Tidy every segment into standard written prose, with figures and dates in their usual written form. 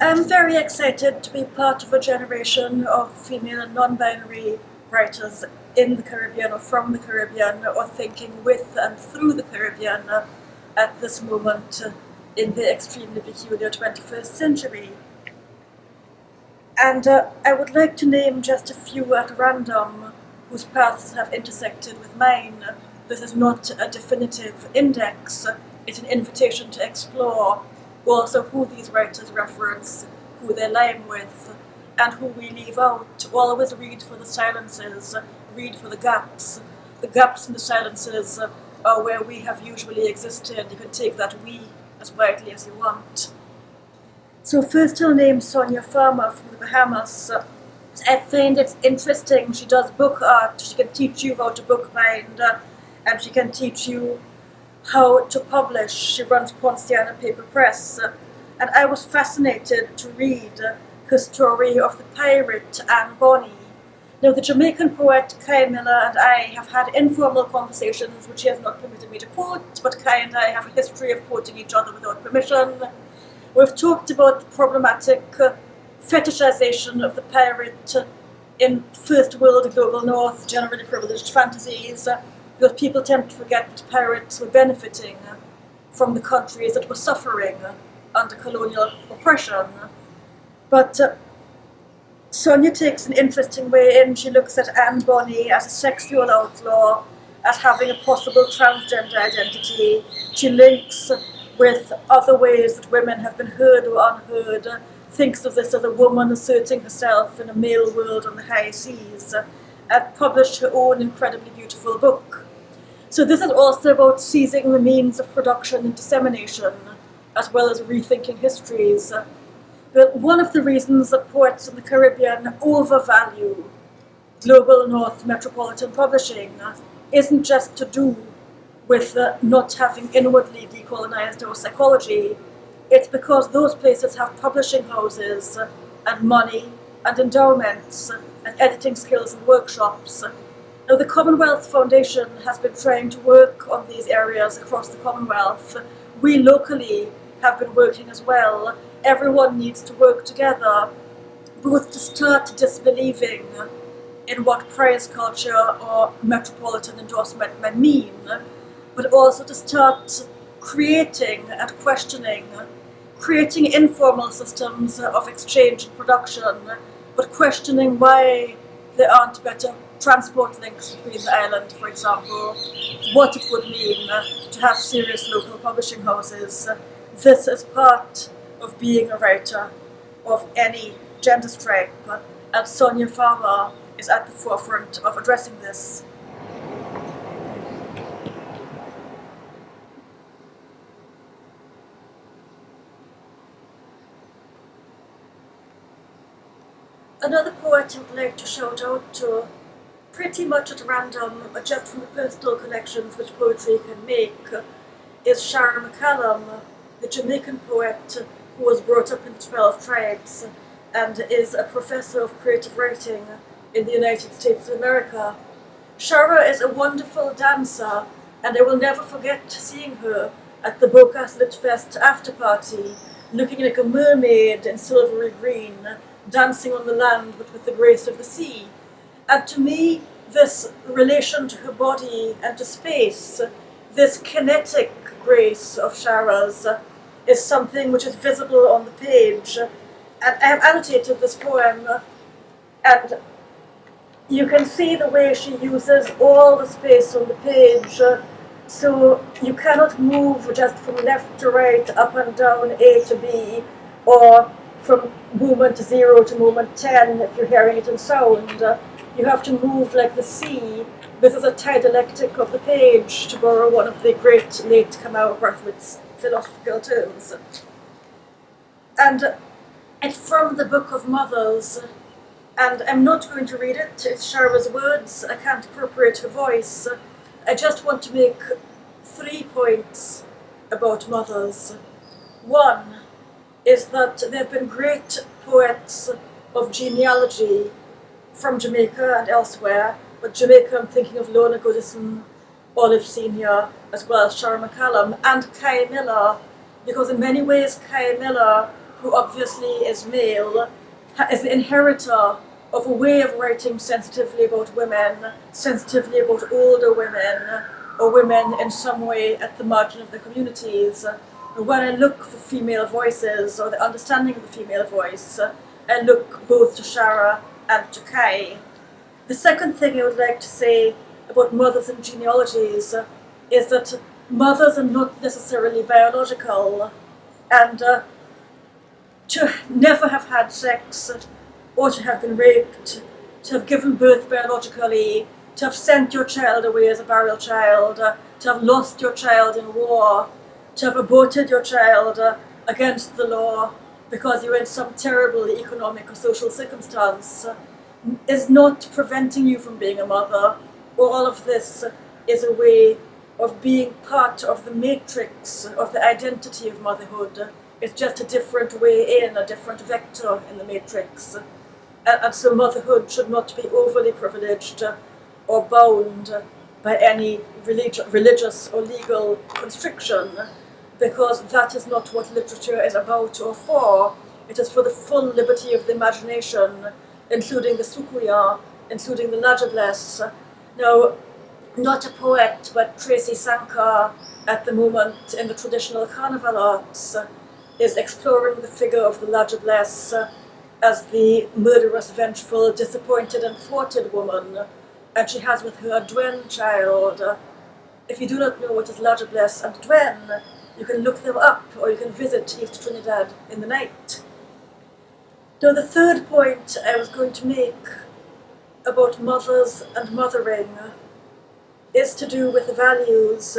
I'm very excited to be part of a generation of female and non-binary writers in the Caribbean or from the Caribbean or thinking with and through the Caribbean at this moment in the extremely peculiar 21st century. And I would like to name just a few at random whose paths have intersected with mine. This is not a definitive index, it's an invitation to explore also who these writers reference, who they line with, and who we leave out. Always read for the silences, read for the gaps. The gaps in the silences are where we have usually existed. You can take that we as widely as you want. So first I'll name Sonia Farmer from the Bahamas. I find it interesting. She does book art. She can teach you how to bookbind, and she can teach you how to publish. She runs Ponciana Paper Press. And I was fascinated to read her story of the pirate Anne Bonny. Now, the Jamaican poet Kai Miller and I have had informal conversations, which he has not permitted me to quote, but Kai and I have a history of quoting each other without permission. We've talked about the problematic fetishization of the pirate in First World Global North, generally privileged fantasies, because people tend to forget that pirates were benefiting from the countries that were suffering under colonial oppression. But Sonia takes an interesting way in. She looks at Anne Bonny as a sexual outlaw, as having a possible transgender identity. She links with other ways that women have been heard or unheard, thinks of this as a woman asserting herself in a male world on the high seas, and published her own incredibly beautiful book. So this is also about seizing the means of production and dissemination, as well as rethinking histories. But one of the reasons that poets in the Caribbean overvalue global North metropolitan publishing isn't just to do with not having inwardly decolonized our psychology. It's because those places have publishing houses and money and endowments and editing skills and workshops. Now, the Commonwealth Foundation has been trying to work on these areas across the Commonwealth. We locally have been working as well. Everyone needs to work together, both to start disbelieving in what prize culture or metropolitan endorsement might mean, but also to start creating and questioning, creating informal systems of exchange and production, but questioning why there aren't better transport links between the island, for example, what it would mean to have serious local publishing houses. This is part of being a writer of any gender stripe, and Sonia Farmer is at the forefront of addressing this. Another poet I would like to shout out to, pretty much at random, just from the personal connections which poetry can make, is Shara McCallum, the Jamaican poet who was brought up in 12 tribes and is a professor of creative writing in the United States of America. Shara is a wonderful dancer, and I will never forget seeing her at the Bocas Lit Fest after party, looking like a mermaid in silvery green, dancing on the land but with the grace of the sea. And to me, this relation to her body and to space, this kinetic grace of Shara's, is something which is visible on the page. And I have annotated this poem, and you can see the way she uses all the space on the page, so you cannot move just from left to right, up and down, A to B, or from movement 0 to movement 10 if you're hearing it in sound. You have to move like the sea. This is a dialectic of the page, to borrow one of the great late Kamau Brathwaite's philosophical terms. And it's from the Book of Mothers, and I'm not going to read it. It's Shara's words. I can't appropriate her voice. I just want to make 3 points about mothers. One is that there have been great poets of genealogy from Jamaica and elsewhere, but Jamaica, I'm thinking of Lorna Goodison, Olive Senior, as well as Shara McCallum, and Kai Miller, because in many ways Kai Miller who obviously is male, is the inheritor of a way of writing sensitively about women, sensitively about older women, or women in some way at the margin of the communities. When I look for female voices, or the understanding of the female voice, I look both to Shara and to Kai. The second thing I would like to say about mothers and genealogies is that mothers are not necessarily biological, and to never have had sex, or to have been raped, to have given birth biologically, to have sent your child away as a burial child, to have lost your child in war, to have aborted your child against the law because you were in some terrible economic or social circumstance, is not preventing you from being a mother. All of this is a way of being part of the matrix of the identity of motherhood. It's just a different way in, a different vector in the matrix. And so motherhood should not be overly privileged or bound by any religious or legal constriction, because that is not what literature is about or for. It is for the full liberty of the imagination, including the Sukuya, including the Lajables. Now, not a poet, but Tracy Sankar, at the moment in the traditional carnival arts, is exploring the figure of the Lajables as the murderous, vengeful, disappointed and thwarted woman, and she has with her a Dwen child. If you do not know what is Lajables and Dwen, you can look them up, or you can visit East Trinidad in the night. Now, the third point I was going to make about mothers and mothering is to do with the values,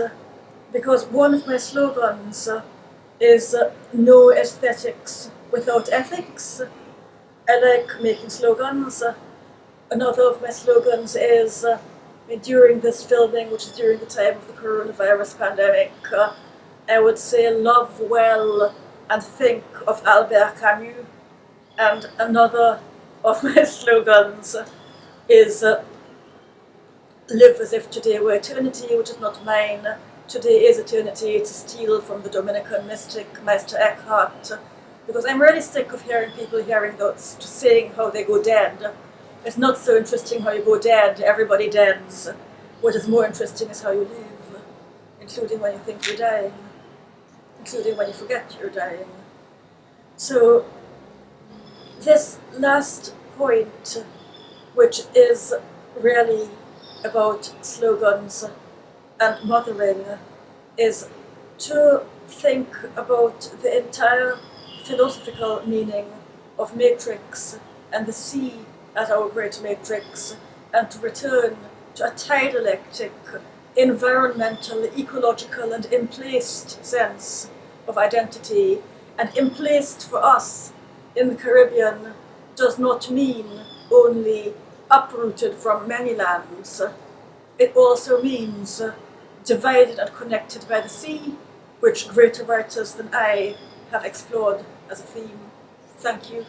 because one of my slogans is no aesthetics without ethics. I like making slogans. Another of my slogans is, during this filming, which is during the time of the coronavirus pandemic, I would say love well and think of Albert Camus. And another of my slogans is live as if today were eternity, which is not mine. Today is eternity. It's a steal from the Dominican mystic Meister Eckhart, because I'm really sick of hearing people saying how they go dead. It's not so interesting how you go dead, everybody deads. What is more interesting is how you live, including when you think you're dying, including when you forget you're dying. So this last point, which is really about slogans and mothering, is to think about the entire philosophical meaning of matrix and the sea as our great matrix, and to return to a dialectic, environmental, ecological and emplaced sense of identity. And emplaced for us in the Caribbean does not mean only uprooted from many lands. It also means divided and connected by the sea, which greater writers than I have explored as a theme. Thank you.